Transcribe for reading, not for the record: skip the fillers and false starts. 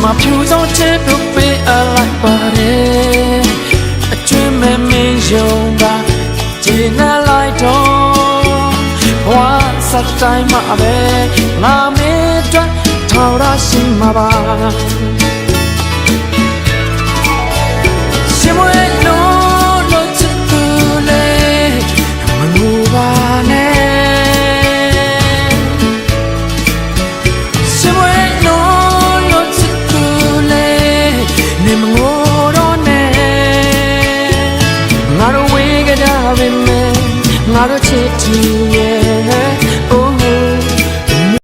မှာဖြူဆုံးချစ်တို့ပေးအလိုက်ပါတယ်အကျွမ်းမဲ့မင်းယုံပါဂျင်းနဲ့လိုက်တော့ဘဝစတိုင်းမှာပဲငါမင်းအတွက်ထောက်ရရှိမှာပါရှင်မွေးလို့ချစ်သူလေမငူပါနဲ့ရှင်မွေးလို့ချစ်သူလေနေမငိုတော့နဲ့ငါတို့ဝေးကြတာပဲငါတို့ချစ်သူ